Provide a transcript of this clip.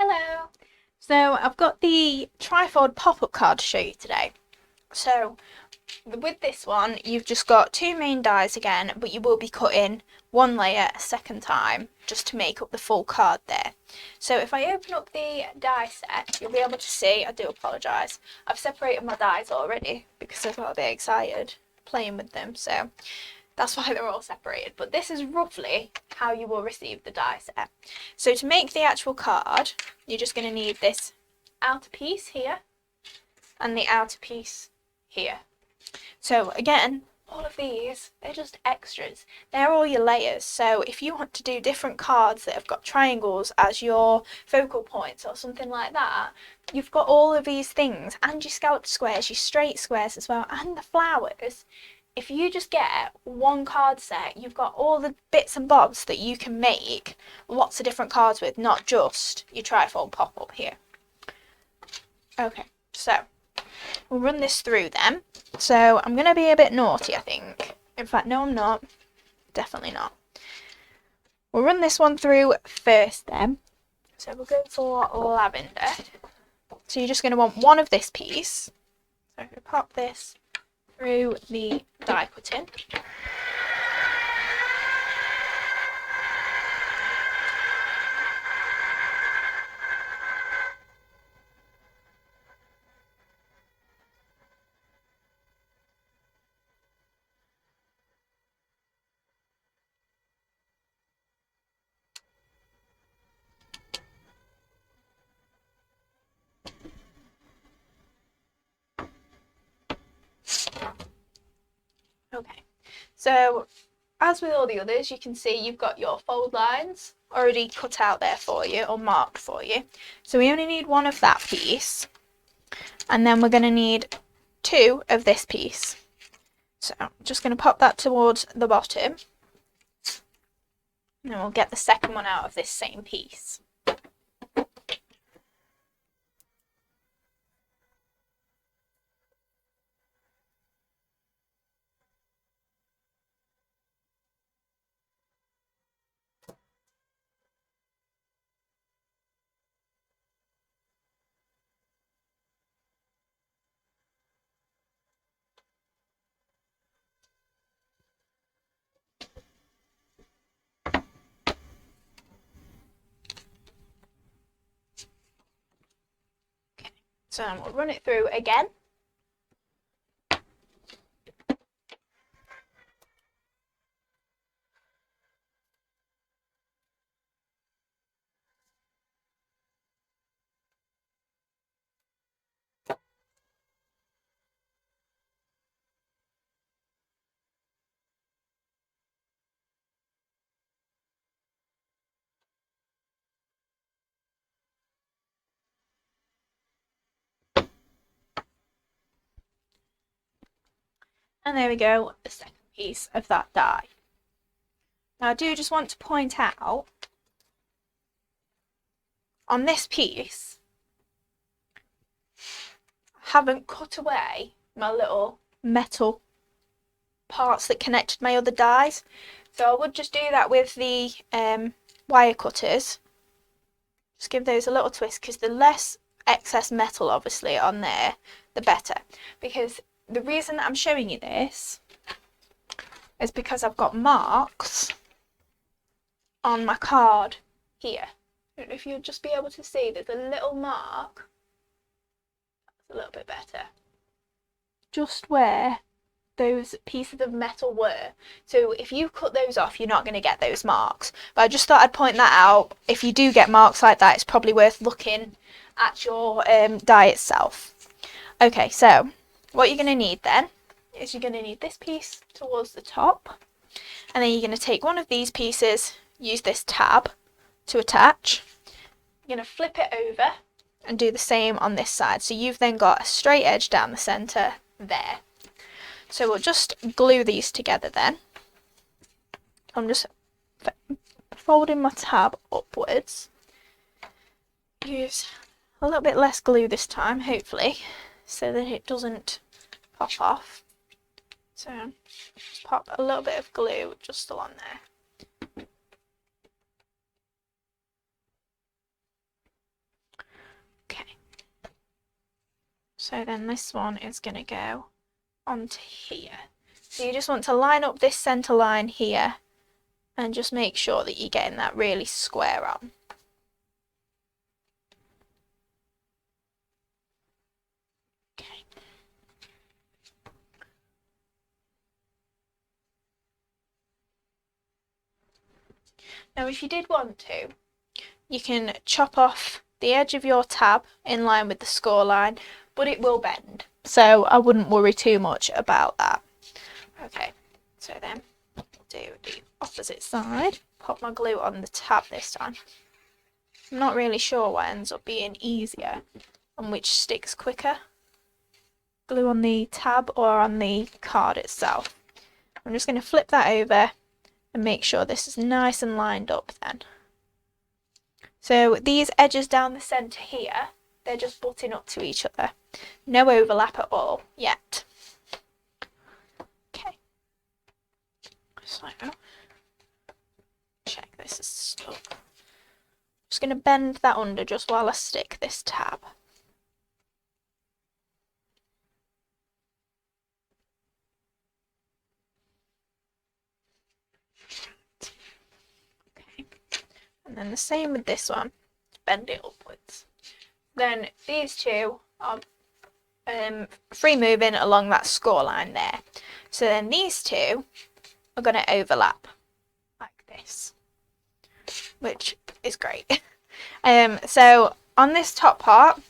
Hello! So I've got the Trifold Pop Up card to show you today. So with this one, you've just got two main dies again, but you will be cutting one layer a second time just to make up the full card there. So if I open up the die set, you'll be able to see, I do apologise, I've separated my dies already because I got a bit excited playing with them, so that's why they're all separated. But this is roughly how you will receive the die set. So to make the actual card, you're just going to need this outer piece here and the outer piece here. So again, all of these, they're just extras. They're all your layers. So if you want to do different cards that have got triangles as your focal points or something like that, you've got all of these things, and your scalloped squares, your straight squares as well, and the flowers. If you just get one card set, you've got all the bits and bobs that you can make lots of different cards with, not just your trifold pop-up here. Okay, so we'll run this through then. So I'm going to be a bit naughty, I think. In fact, no, I'm not. Definitely not. We'll run this one through first then. So we'll go for lavender. So you're just going to want one of this piece. So I'm going to pop this through the die cutting. Okay, so as with all the others, you can see you've got your fold lines already cut out there for you, or marked for you. So we only need one of that piece, and then we're going to need two of this piece. So I'm just going to pop that towards the bottom, and then we'll get the second one out of this same piece. So we'll run it through again. And there we go, the second piece of that die. Now I do just want to point out, on this piece, I haven't cut away my little metal parts that connected my other dies. So I would just do that with the wire cutters. Just give those a little twist, because the less excess metal obviously on there, the better. Because the reason that I'm showing you this is because I've got marks on my card here. I don't know if you'll just be able to see, there's a little mark. That's a little bit better. Just where those pieces of metal were. So if you cut those off, you're not going to get those marks. But I just thought I'd point that out. If you do get marks like that, it's probably worth looking at your die itself. Okay, so what you're going to need then is you're going to need this piece towards the top, and then you're going to take one of these pieces, use this tab to attach. You're going to flip it over and do the same on this side. So you've then got a straight edge down the centre there. So we'll just glue these together then. I'm just folding my tab upwards. Use a little bit less glue this time, hopefully, so that it doesn't pop off. So just pop a little bit of glue just along there. So then this one is going to go onto here. So you just want to line up this centre line here and just make sure that you're getting that really square on. Okay. Now if you did want to, you can chop off the edge of your tab in line with the score line, but it will bend, so I wouldn't worry too much about that. Okay, so then do the opposite side. Pop my glue on the tab this time. I'm not really sure what ends up being easier and which sticks quicker, glue on the tab or on the card itself. I'm just going to flip that over and make sure this is nice and lined up then. So these edges down the centre here, they're just butting up to each other. No overlap at all yet. Okay. So, check this is stuck. Just going to bend that under just while I stick this tab. Okay. And then the same with this one. Bend it upwards. Then these two are free moving along that score line there. So then these two are going to overlap like this, which is great. So on this top part,